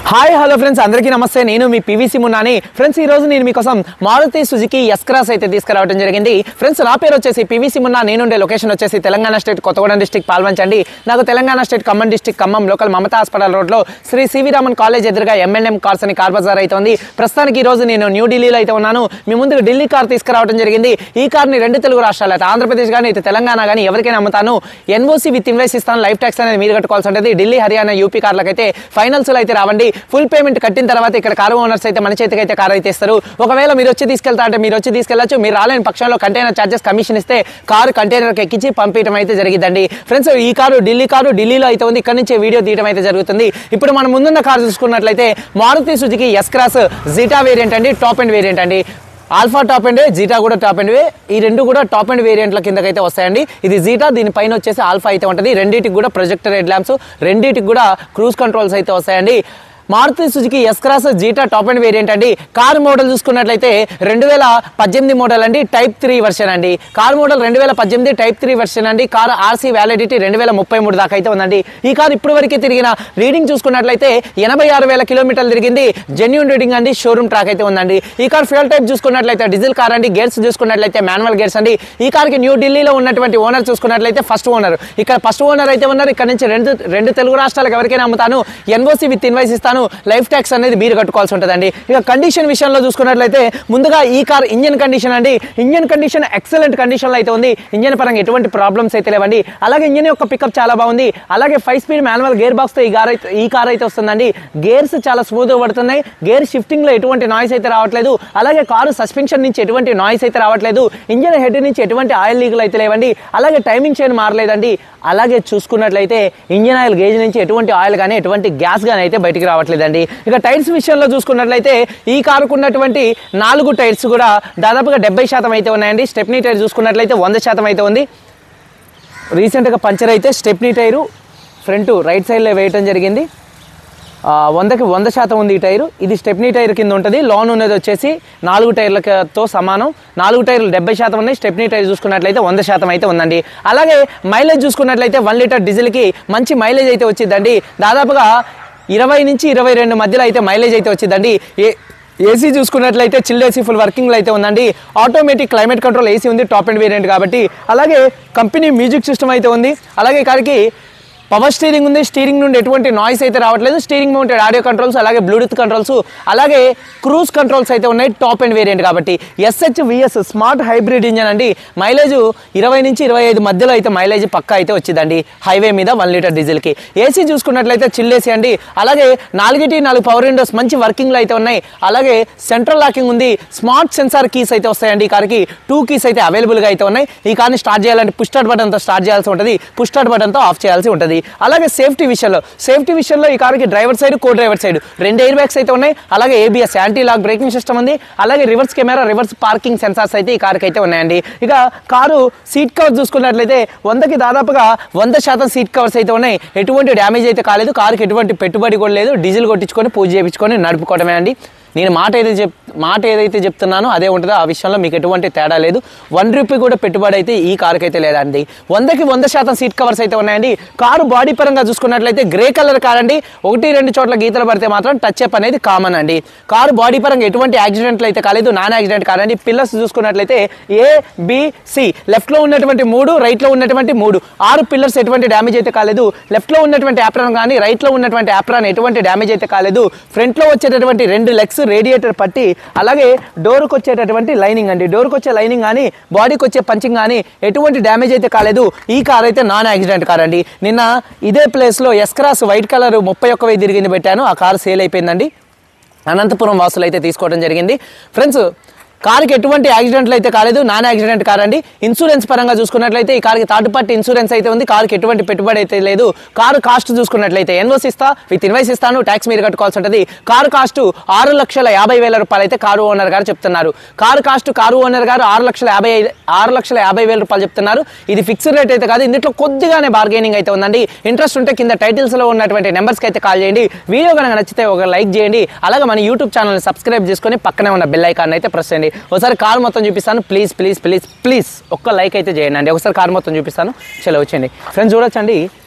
Hi hello friends, అందరికీ నమస్తే. నేను మీ పీవీసీ మున్నాని. ఫ్రెండ్స్, ఈ రోజు నేను మీకోసం మారుతి సుజుకి ఎస్ క్రాస్ అయితే తీసుకురావడం జరిగింది. ఫ్రెండ్స్, నా పేరు వచ్చేసి పీవీసీ మున్నా. నేనుండే లొకేషన్ వచ్చేసి తెలంగాణ స్టేట్ కొత్తగూడెం డిస్టిక్ పాల్వంచండి. నాకు Telangana state Khammam district Khammam local Mamata hospital రోడ్లో శ్రీ సివి రామన్ కాలేజ్ ఎదురుగా M&M కార్స్ అని కార్ బజార్ అయితే ఉంది. ప్రస్తుతానికి ఈ రోజు నేను న్యూఢిల్లీలో అయితే ఉన్నాను. మీ ముందుకు ఢిల్లీ కార్ తీసుకురావడం జరిగింది. ఈ కార్ని రెండు తెలుగు రాష్ట్రాలు అయితే ఆంధ్రప్రదేశ్ కానీ ఇటు తెలంగాణ కానీ ఎవరికైనా అమ్ముతాను. NOC విత్ ఇన్వాయిస్ ఇస్తాను. లైఫ్ ట్యాక్స్ అనేది మీరు కట్టుకోవాల్సి ఉంటుంది. ఢిల్లీ, హర్యానా, యూపీ కార్లకైతే ఫైనల్స్లో అయితే రావండి. ఫుల్ పేమెంట్ కట్టిన తర్వాత ఇక్కడ కారు ఓనర్స్ అయితే మన చేతికి అయితే కారు అయితే ఇస్తారు. ఒకవేళ మీరు వచ్చి తీసుకెళ్తా అంటే మీరు వచ్చి తీసుకెళ్లొచ్చు. మీరు రాలేని పక్షంలో కంటైనర్ చార్జెస్ కమిషన్ ఇస్తే కారు కంటైనర్కి ఎక్కించి పంపించడం అయితే జరిగిందండి. ఫ్రెండ్స్, ఈ కారు ఢిల్లీలో అయితే ఉంది. ఇక్కడ నుంచి వీడియో తీయడం అయితే జరుగుతుంది. ఇప్పుడు మనం ముందున్న కారు చూసుకున్నట్లయితే Maruti Suzuki S cross Zeta variant అండి. టాప్ అండ్ వేరియంట్ అండి. ఆల్ఫా టాప్ అండ్ జీటా కూడా టాప్ అండ్ ఈ రెండు కూడా టాప్ అండ్ వేరియంట్ల కిందకైతే వస్తాయండి. ఇది జీటా, దీనిపైన వచ్చేసి ఆల్ఫా అయితే ఉంటుంది. రెండింటికి కూడా ప్రొజెక్టర్ హెడ్ ల్యాంప్స్, రెండింటికి కూడా క్రూజ్ కంట్రోల్స్ అయితే వస్తాయండి. Maruti Suzuki S cross Zeta top end variant అండి. కార్ మోడల్ చూసుకున్నట్లయితే 2018 మోడల్ అండి. Type 3 వర్షన్ అండి. కార్ మోడల్ 2018 Type 3 వర్షన్ అండి. కార్ RC వ్యాలిడిటీ 2033 దాకా అయితే ఉందండి. ఈ కార్ ఇప్పటి వరకే తిరిగిన రీడింగ్ చూసుకున్నట్లయితే 86,000 కిలోమీటర్లు తిరిగింది. జెన్యూన్ రీడింగ్ అండి. షోరూమ్ ట్రాక్ అయితే ఉందండి. ఈ కార్ ఫ్యూయల్ టైప్ చూసుకున్నట్లయితే డీజిల్ కార్ అండి. గేర్స్ చూసుకున్నట్లయితే మాన్యువల్ గేర్స్ అండి. ఈ కార్కి న్యూ ఢిల్లీలో ఉన్నటువంటి ఓనర్ చూసుకున్నట్లయితే ఫస్ట్ ఓనర్. ఇక్కడ ఫస్ట్ ఓనర్ అయితే ఉన్నారు. ఇక్కడ నుంచి రెండు తెలుగు రాష్ట్రాలకు ఎవరికైనా అమ్ముతాను. NOC విత్ ఇన్వాయిస్ ఇస్తాను. లైఫ్ ట్యాక్స్ అనేది మీరు కట్టుకోవాల్సి ఉంటుందండి. ఇక కండిషన్ విషయంలో చూసుకున్నట్లయితే ముందుగా ఈ కార్ ఇంజన్ కండిషన్ అండి. ఇంజన్ కండిషన్ ఎక్సలెంట్ కండిషన్లో అయితే ఉంది. ఇంజన్ పరంగా ఎటువంటి ప్రాబ్లమ్స్ అయితే లేవండి. అలాగే ఇంజన్ యొక్క పికప్ చాలా బాగుంది. అలాగే 5 స్పీడ్ మాన్యువల్ గేర్ బాక్స్తో ఈ కార్ అయితే వస్తుందండి. గేర్స్ చాలా స్మూత్గా పడుతున్నాయి. గేర్ షిఫ్టింగ్లో ఎటువంటి నాయిస్ అయితే రావట్లేదు. అలాగే కారు సస్పెన్షన్ నుంచి ఎటువంటి నాయిస్ అయితే రావట్లేదు. ఇంజన్ హెడ్ నుంచి ఎటువంటి ఆయిల్ లీకులు అయితే లేవండి. అలాగే టైమింగ్ చైన్ మారలేదండి. అలాగే చూసుకున్నట్లయితే ఇంజన్ ఆయిల్ గేజ్ నుంచి ఎటువంటి ఆయిల్ కానీ ఎటువంటి గ్యాస్ కానీ అయితే బయటికి రావట్లేదండి. ఇక టైర్స్ విషయంలో చూసుకున్నట్లయితే ఈ కారుకు ఉన్నటువంటి 4 టైర్స్ కూడా దాదాపుగా 70% అయితే ఉన్నాయండి. స్టెప్నీ టైర్ చూసుకున్నట్లయితే 100% అయితే ఉంది. రీసెంట్గా పంచర్ అయితే స్టెప్నీ టైరు ఫ్రంట్ రైట్ సైడ్లో వేయటం జరిగింది. 100కి 100% ఉంది ఈ టైరు. ఇది స్టెప్నీ టైర్ కింద ఉంటుంది. లోన్ ఉన్నది వచ్చేసి 4 టైర్లతో సమానం. 4 టైర్లు 70% ఉన్నాయి. స్టెప్నీ టైర్ చూసుకున్నట్లయితే 100% అయితే ఉందండి. అలాగే మైలేజ్ చూసుకున్నట్లయితే 1 లీటర్ డీజిల్కి మంచి మైలేజ్ అయితే వచ్చిందండి. దాదాపుగా 20 నుంచి 22 మధ్యలో అయితే మైలేజ్ అయితే వచ్చిందండి. ఏసీ చూసుకున్నట్లయితే చిల్డ్ ఏసీ ఫుల్ వర్కింగ్లో అయితే ఉందండి. ఆటోమేటిక్ క్లైమేట్ కంట్రోల్ ఏసీ ఉంది. టాప్ అండ్ వేరియంట్ కాబట్టి. అలాగే కంపెనీ మ్యూజిక్ సిస్టమ్ అయితే ఉంది. అలాగే కారికి పవర్ స్టీరింగ్ ఉంది. స్టీరింగ్ నుండి ఎటువంటి నాయిస్ అయితే రావట్లేదు. స్టీరింగ్ మౌంటెడ్ ఆడియో కంట్రోల్స్, అలాగే బ్లూటూత్ కంట్రోల్స్, అలాగే క్రూజ్ కంట్రోల్స్ అయితే ఉన్నాయి. టాప్ అండ్ వేరియంట్ కాబట్టి. SHVS స్మార్ట్ హైబ్రిడ్ ఇంజన్ అండి. మైలేజ్ 20 నుంచి 25 మధ్యలో అయితే మైలేజ్ పక్కా అయితే వచ్చిందండి హైవే మీద 1 లీటర్ డీజిల్కి. ఏసీ చూసుకున్నట్లయితే చిల్ ఏసీ అండి. అలాగే 4 పవర్ విండోస్ మంచి వర్కింగ్లో అయితే ఉన్నాయి. అలాగే సెంట్రల్ లాకింగ్ ఉంది. స్మార్ట్ సెన్సార్ కీస్ అయితే వస్తాయండి. ఈ కార్కి 2 కీస్ అయితే అవైలబుల్గా అయితే ఉన్నాయి. ఈ కార్ని స్టార్ట్ చేయాలంటే పుష్ స్టార్ట్ బటన్తో స్టార్ట్ చేయాల్సి ఉంటుంది. పుష్ స్టార్ట్ బటన్తో ఆఫ్ చేయాల్సి ఉంటుంది. అలాగే సేఫ్టీ విషయంలో ఈ కారుకి driver side, co driver side 2 air bags అయితే ఉన్నాయి. అలాగే ABS anti lock braking system ఉంది. అలాగే reverse camera, reverse parking sensors అయితే ఈ కారుకి అయితే ఉన్నాయండి. ఇక కారు సీట్ కవర్ చూసుకున్నట్లయితే 100కి దాదాపుగా 100% సీట్ కవర్స్ అయితే ఉన్నాయి. ఎటువంటి డ్యామేజ్ అయితే కాలేదు. కారుకి ఎటువంటి పెట్టుబడి కూడా లేదు. డీజిల్ కొట్టించుకొని పూజ చేయించుకొని నడుపుకోవడమే అండి. నేను మాట ఏదైతే చెప్తున్నానో అదే ఉంటుందో. ఆ విషయంలో మీకు ఎటువంటి తేడా లేదు. 1 రూపీ కూడా పెట్టుబడి అయితే ఈ కారుకి అయితే లేదండి. 100కి 100% సీట్ కవర్స్ అయితే ఉన్నాయండి. కారు బాడీ పరంగా చూసుకున్నట్లయితే గ్రే కలర్ కార్ అండి. 1-2 చోట్ల గీతలు పడితే మాత్రం టచ్ అప్ అనేది కామన్ అండి. కారు బాడీ పరంగా ఎటువంటి యాక్సిడెంట్లు అయితే కాలేదు. నాన్ యాక్సిడెంట్ కార్ అండి. పిల్లర్స్ చూసుకున్నట్లయితే ABC లెఫ్ట్లో ఉన్నటువంటి 3, రైట్లో ఉన్నటువంటి 3, 6 పిల్లర్స్ ఎటువంటి డ్యామేజ్ అయితే కాలేదు. లెఫ్ట్లో ఉన్నటువంటి యాప్రాన్ కానీ రైట్లో ఉన్నటువంటి యాప్రాన్ ఎటువంటి డ్యామేజ్ అయితే కాలేదు. ఫ్రంట్లో వచ్చేటటువంటి 2 లెగ్స్ రేడియేటర్ పట్టి, అలాగే డోర్కి వచ్చేటటువంటి లైనింగ్ అండి. డోర్కి వచ్చే లైనింగ్ కానీ బాడీకి వచ్చే పంచింగ్ కానీ ఎటువంటి డ్యామేజ్ అయితే కాలేదు. ఈ కార్ అయితే నాన్ యాక్సిడెంట్ కార్ అండి. నిన్న ఇదే ప్లేస్లో ఎస్ క్రాస్ వైట్ కలర్ 31,000 తిరిగింది పెట్టాను. ఆ కార్ సేల్ అయిపోయిందండి. అనంతపురం వాసులు అయితే తీసుకోవడం జరిగింది. ఫ్రెండ్స్, కార్కి ఎటువంటి యాక్సిడెంట్లు అయితే కాలేదు. నాన్ యాక్సిడెంట్ కార్ అండి. ఇన్సూరెన్స్ పరంగా చూసుకున్నట్లయితే ఈ కార్కి థర్డ్ పార్టీ ఇన్సూరెన్స్ అయితే ఉంది. కార్కి ఎటువంటి పెట్టుబడి అయితే లేదు. కారు కాస్ట్ చూసుకున్నట్లయితే NOC విత్ ఇన్వాయిస్ ఇస్తాను. ట్యాక్స్ మీరు కట్టుకోవాల్సి ఉంటుంది. కారు కాస్ట్ 6,50,000 రూపాయలు అయితే కారు ఓనర్ గారు చెప్తున్నారు. కారు ఓనర్ గారు 6,50,000 రూపాయలు చెప్తున్నారు. ఇది ఫిక్స్డ్ రేట్ అయితే కాదు. ఇందులో కొద్దిగానే బార్గెనింగ్ అయితే ఉందండి. ఇంట్రెస్ట్ ఉంటే కింద టైటిల్స్లో ఉన్నటువంటి నెంబర్స్కి అయితే కాల్ చేయండి. వీడియో కనుక నచ్చితే ఒక లైక్ చేయండి. అలాగే మన యూట్యూబ్ ఛానల్ని సబ్స్క్రైబ్ చేసుకొని పక్కనే ఉన్న బెల్ ఐకాన్ అయితే ప్రెస్ చేయండి. ఒకసారి కార్ మొత్తం చూపిస్తాను. ప్లీజ్ ఒక్క లైక్ అయితే చేయండి అండి. ఒకసారి కార్ మొత్తం చూపిస్తాను. చలో వచ్చేయండి. ఫ్రెండ్స్, చూడొచ్చండి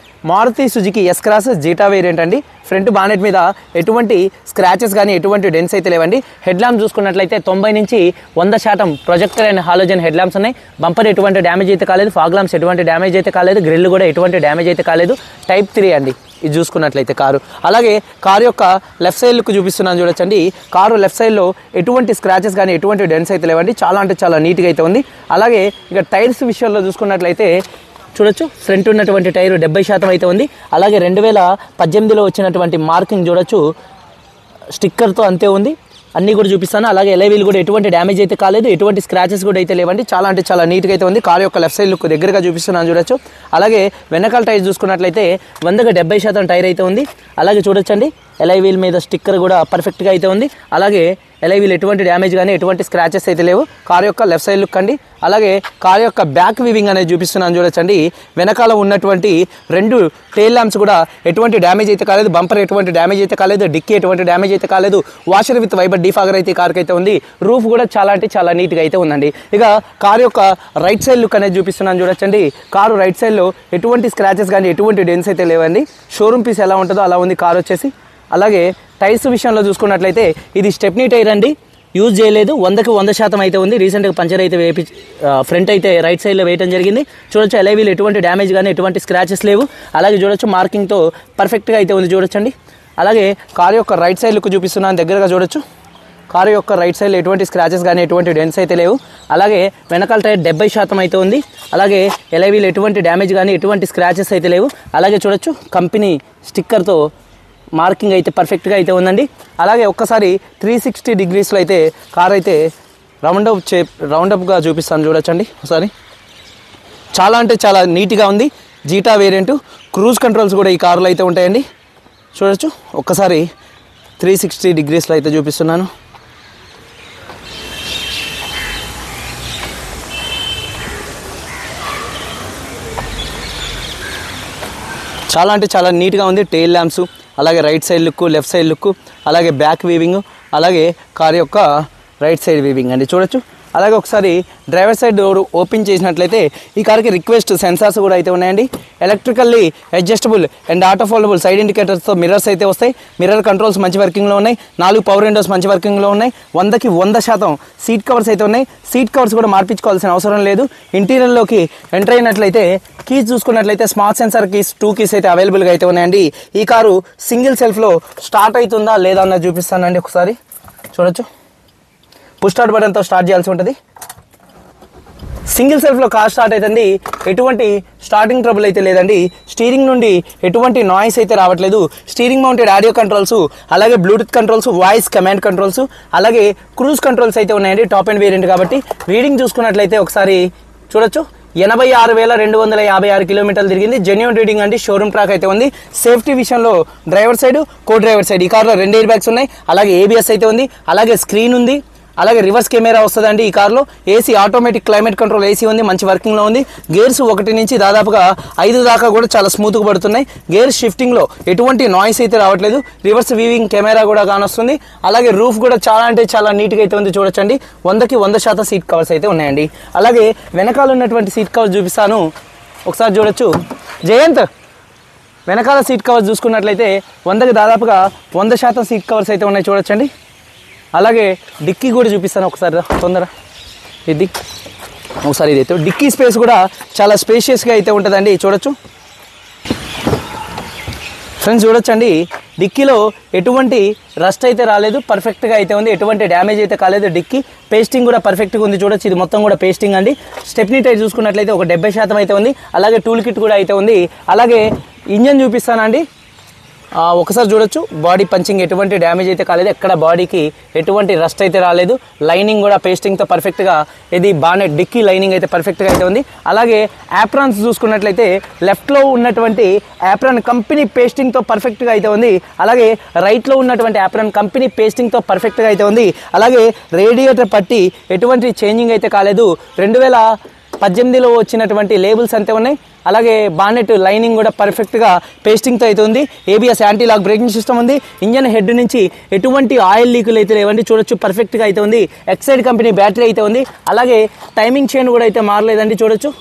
Maruti Suzuki S cross Zeta variant అండి. ఫ్రంట్ బానెట్ మీద ఎటువంటి స్క్రాచెస్ కానీ ఎటువంటి డెన్స్ అయితే లేవండి. హెడ్ ల్యాంప్ చూసుకున్నట్లయితే 90 నుంచి 100% projector and halogen head lamps ఉన్నాయి. బంపర్ ఎటువంటి డ్యామేజ్ అయితే కాలేదు, ఫాగ్ ల్యాంప్స్ ఎటువంటి డ్యామేజ్ అయితే కాలేదు, గ్రిల్ కూడా ఎటువంటి డ్యామేజ్ అయితే కాలేదు. టైప్ 3 అండి ఇది చూసుకున్నట్లయితే కారు. అలాగే కారు యొక్క లెఫ్ట్ సైడ్ లుక్ చూపిస్తున్నాను చూడొచ్చండి. కారు లెఫ్ట్ సైడ్లో ఎటువంటి స్క్రాచెస్ కానీ ఎటువంటి డెన్స్ అయితే లేవండి. చాలా అంటే చాలా నీట్గా అయితే ఉంది. అలాగే ఇక టైర్స్ విషయంలో చూసుకున్నట్లయితే చూడొచ్చు, ఫ్రంట్ ఉన్నటువంటి టైరు 70% అయితే ఉంది. అలాగే 2018లో వచ్చినటువంటి మార్కింగ్ చూడొచ్చు, స్టిక్కర్తో అంతే ఉంది. అన్నీ కూడా చూపిస్తాను. అలాగే ఎలైవీలు కూడా ఎటువంటి డ్యామేజ్ అయితే కాలేదు, ఎటువంటి స్క్రాచెస్ కూడా అయితే లేవండి. చాలా అంటే చాలా నీట్గా అయితే ఉంది. కారు యొక్క లెఫ్ట్ సైడ్ లుక్ దగ్గరగా చూపిస్తున్నాను చూడొచ్చు. అలాగే వెనకాల టైర్ చూసుకున్నట్లయితే 100కి 70% టైర్ అయితే ఉంది. అలాగే చూడొచ్చండి, ఎలైవీల్ మీద స్టిక్కర్ కూడా పర్ఫెక్ట్గా అయితే ఉంది. అలాగే ఎలైవీల్ ఎటువంటి డ్యామేజ్ కానీ ఎటువంటి స్క్రాచెస్ అయితే లేవు. కారు యొక్క లెఫ్ట్ సైడ్ లుక్ అండి. అలాగే కారు యొక్క బ్యాక్ వీవింగ్ అనేది చూపిస్తున్నాను చూడొచ్చండి. వెనకాల ఉన్నటువంటి 2 టెయిల్ ల్యాంప్స్ కూడా ఎటువంటి డ్యామేజ్ అయితే కాలేదు, బంపర్ ఎటువంటి డ్యామేజ్ అయితే కాలేదు, డిక్కీ ఎటువంటి డ్యామేజ్ అయితే కాలేదు. వాషర్ విత్ వైబర్ డీఫాగర్ అయితే కారుకి అయితే ఉంది. రూఫ్ కూడా చాలా అంటే చాలా నీట్గా అయితే ఉందండి. ఇక కారు యొక్క రైట్ సైడ్ లుక్ అనేది చూపిస్తున్నాను చూడొచ్చండి. కారు రైట్ సైడ్లో ఎటువంటి స్క్రాచెస్ కానీ ఎటువంటి డెన్స్ అయితే లేవండి. షోరూమ్ పీస్ ఎలా ఉంటుందో అలా ఉంది కారు వచ్చేసి. అలాగే టైర్స్ విషయంలో చూసుకున్నట్లయితే ఇది స్టెప్నీ టైర్ అండి, యూజ్ చేయలేదు. 100కి 100% అయితే ఉంది. రీసెంట్గా పంచర్ అయితే ఫ్రంట్ అయితే రైట్ సైడ్లో వేయడం జరిగింది. చూడొచ్చు, ఎలైవీలు ఎటువంటి డ్యామేజ్ కానీ ఎటువంటి స్క్రాచెస్ లేవు. అలాగే చూడొచ్చు, మార్కింగ్తో పర్ఫెక్ట్గా అయితే ఉంది చూడొచ్చండి. అలాగే కారు యొక్క రైట్ సైడ్ లుక్ చూపిస్తున్నాను దగ్గరగా చూడొచ్చు. కారు యొక్క రైట్ సైడ్లో ఎటువంటి స్క్రాచెస్ కానీ ఎటువంటి డెన్స్ అయితే లేవు. అలాగే వెనకాల టైర్ 70% అయితే ఉంది. అలాగే ఎలైవీలు ఎటువంటి డ్యామేజ్ కానీ ఎటువంటి స్క్రాచెస్ అయితే లేవు. అలాగే చూడొచ్చు, కంపెనీ స్టిక్కర్తో మార్కింగ్ అయితే పర్ఫెక్ట్గా అయితే ఉందండి. అలాగే ఒక్కసారి 360 డిగ్రీస్లో అయితే కార్ అయితే రౌండప్గా చూపిస్తాను చూడొచ్చండి ఒకసారి. చాలా అంటే చాలా నీట్గా ఉంది. జీటా వేరియంట్, క్రూజ్ కంట్రోల్స్ కూడా ఈ కారులో అయితే ఉంటాయండి. చూడొచ్చు, ఒక్కసారి 360 డిగ్రీస్లో అయితే చూపిస్తున్నాను. చాలా అంటే చాలా నీట్గా ఉంది. టెయిల్ ల్యాంప్స్, అలాగే right side look, left side look, అలాగే బ్యాక్ వీవింగ్, అలాగే కార్ యొక్క రైట్ సైడ్ వీవింగ్ అండి చూడొచ్చు. అలాగే ఒకసారి డ్రైవర్ సైడ్ డోర్ ఓపెన్ చేసినట్లయితే ఈ కార్కి రిక్వెస్ట్ సెన్సార్స్ కూడా అయితే ఉన్నాయండి. Electrically adjustable and auto foldable side ఇండికేటర్స్తో మిర్రర్స్ అయితే వస్తాయి. మిర్రర్ కంట్రోల్స్ మంచి వర్కింగ్లో ఉన్నాయి. 4 పవర్ విండోస్ మంచి వర్కింగ్లో ఉన్నాయి. 100కి 100% సీట్ కవర్స్ అయితే ఉన్నాయి. సీట్ కవర్స్ కూడా మార్పించుకోవాల్సిన అవసరం లేదు. ఇంటీరియర్లోకి ఎంటర్ అయినట్లయితే కీస్ చూసుకున్నట్లయితే స్మార్ట్ సెన్సార్ కీస్ 2 కీస్ అయితే అవైలబుల్గా అయితే ఉన్నాయండి. ఈ కారు సింగిల్ సెల్ఫ్లో స్టార్ట్ అవుతుందా లేదా అన్నది చూపిస్తానండి ఒకసారి. చూడొచ్చు, పుష్ స్టార్ట్ బటన్తో స్టార్ట్ చేయాల్సి ఉంటుంది. సింగిల్ సెల్ఫ్లో కార్ స్టార్ట్ అవుతుంది. ఎటువంటి స్టార్టింగ్ ట్రబుల్ అయితే లేదండి. స్టీరింగ్ నుండి ఎటువంటి నాయిస్ అయితే రావట్లేదు. స్టీరింగ్ మౌంటెడ్ ఆడియో కంట్రోల్స్, అలాగే Bluetooth controls, voice command controls, అలాగే క్రూజ్ కంట్రోల్స్ అయితే ఉన్నాయండి. టాప్ అండ్ వేరియంట్ కాబట్టి. రీడింగ్ చూసుకున్నట్లయితే ఒకసారి చూడొచ్చు, 86,256 కిలోమీటర్లు తిరిగింది. జెన్యూన్ రీడింగ్ అండి, షోరూమ్ ట్రాక్ అయితే ఉంది. సేఫ్టీ విషయంలో driver side, co driver side ఈ కార్లో 2 ఎయిర్ బ్యాగ్స్ ఉన్నాయి. అలాగే ABS అయితే ఉంది. అలాగే స్క్రీన్ ఉంది. అలాగే రివర్స్ కెమెరా వస్తుందండి ఈ కార్లో. AC automatic climate control AC ఉంది, మంచి వర్కింగ్లో ఉంది. గేర్స్ 1 నుంచి దాదాపుగా 5 దాకా కూడా చాలా స్మూత్గా పడుతున్నాయి. గేర్ షిఫ్టింగ్లో ఎటువంటి నాయిస్ అయితే రావట్లేదు. రివర్స్ వీవింగ్ కెమెరా కూడా కానొస్తుంది. అలాగే రూఫ్ కూడా చాలా అంటే చాలా నీట్గా అయితే ఉంది చూడొచ్చండి. 100కి 100% సీట్ కవర్స్ అయితే ఉన్నాయండి. అలాగే వెనకాల ఉన్నటువంటి సీట్ కవర్స్ చూపిస్తాను ఒకసారి చూడొచ్చు. జయంత్, వెనకాల సీట్ కవర్స్ చూసుకున్నట్లయితే 100కి దాదాపుగా 100% సీట్ కవర్స్ అయితే ఉన్నాయి చూడొచ్చండి. అలాగే డిక్కీ కూడా చూపిస్తాను ఒకసారి తొందర. ఇది ఒకసారి ఇదైతే డిక్కీ స్పేస్ కూడా చాలా స్పేషియస్గా అయితే ఉంటుందండి చూడొచ్చు. ఫ్రెండ్స్ చూడొచ్చండి, డిక్కీలో ఎటువంటి రస్ట్ అయితే రాలేదు, పర్ఫెక్ట్గా అయితే ఉంది. ఎటువంటి డ్యామేజ్ అయితే కాలేదు. డిక్కీ పేస్టింగ్ కూడా పర్ఫెక్ట్గా ఉంది చూడొచ్చు. ఇది మొత్తం కూడా పేస్టింగ్ అండి. స్టెప్నీ టైర్ చూసుకున్నట్లయితే ఒక 70% అయితే ఉంది. అలాగే టూల్ కిట్ కూడా అయితే ఉంది. అలాగే ఇంజన్ చూపిస్తానండి ఒకసారి చూడొచ్చు. బాడీ పంచింగ్ ఎటువంటి డ్యామేజ్ అయితే కాలేదు. ఎక్కడ బాడీకి ఎటువంటి రస్ట్ అయితే రాలేదు. లైనింగ్ కూడా పేస్టింగ్తో పర్ఫెక్ట్గా, ఇది బానెట్ డిక్కీ లైనింగ్ అయితే పర్ఫెక్ట్గా అయితే ఉంది. అలాగే యాప్రాన్స్ చూసుకున్నట్లయితే లెఫ్ట్లో ఉన్నటువంటి యాప్రాన్ కంపెనీ పేస్టింగ్తో పర్ఫెక్ట్గా అయితే ఉంది. అలాగే రైట్లో ఉన్నటువంటి యాప్రాన్ కంపెనీ పేస్టింగ్తో పర్ఫెక్ట్గా అయితే ఉంది. అలాగే రేడియేటర్ పట్టి ఎటువంటి చేంజింగ్ అయితే కాలేదు. 2018లో వచ్చినటువంటి లేబుల్స్ అంతే ఉన్నాయి. అలాగే బానెట్ లైనింగ్ కూడా పర్ఫెక్ట్గా పేస్టింగ్తో అయితే ఉంది. ABS anti lock braking system ఉంది. ఇంజన్ హెడ్ నుంచి ఎటువంటి ఆయిల్ లీకులు అయితే లేవండి చూడొచ్చు. పర్ఫెక్ట్గా అయితే ఉంది. ఎక్సైడ్ కంపెనీ బ్యాటరీ అయితే ఉంది. అలాగే టైమింగ్ చైన్ కూడా అయితే మారలేదండి చూడొచ్చు.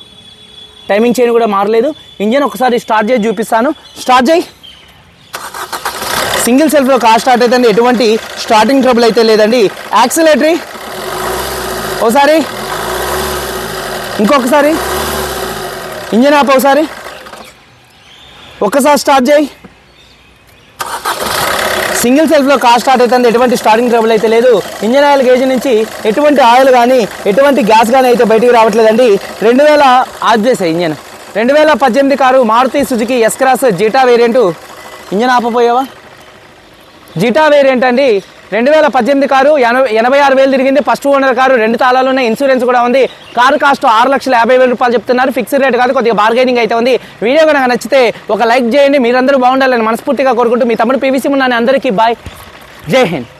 టైమింగ్ చైన్ కూడా మారలేదు. ఇంజన్ ఒకసారి స్టార్ట్ చేసి చూపిస్తాను. స్టార్ట్ చేయి. సింగిల్ సెల్ఫ్లో కార్ స్టార్ట్ అవుతుంది, ఎటువంటి స్టార్టింగ్ ట్రబుల్ అయితే లేదండి. యాక్సిలేటరీ ఒకసారి, ఇంకొకసారి ఇంజన్ ఆప్ ఒకసారి, ఒక్కసారి స్టార్ట్ చేయి. సింగిల్ సెల్ఫ్లో కార్ స్టార్ట్ అవుతుంది, ఎటువంటి స్టార్టింగ్ ట్రబుల్ అయితే లేదు. ఇంజన్ ఆయిల్ గేజ్ నుంచి ఎటువంటి ఆయిల్ కానీ ఎటువంటి గ్యాస్ కానీ అయితే బయటికి రావట్లేదండి. 2000 ఆఫ్ చేసాయి engine. 2018 car Maruti Suzuki S cross zeta variant. Engine ఆపపోయావా? జీటా వేరియంట్ అండి. 2018 కారు, 86,000 తిరిగింది. ఫస్ట్ ఓనర్ కారు, 2 తాళాలు ఉన్నాయి, ఇన్సూరెన్స్ కూడా ఉంది. కారు కాస్ట్ 6,50,000 రూపాయలు చెప్తున్నారు. ఫిక్స్డ్ రేట్ కాదు, కొద్దిగా బార్గెనింగ్ అయితే ఉంది. వీడియో కనుక నచ్చితే ఒక లైక్ చేయండి. మీరందరూ బాగుండాలని మనస్ఫూర్తిగా కోరుకుంటూ మీ తమ్ముడు పీవీసీ మున్నాని. అందరికీ బాయ్, జై హింద్.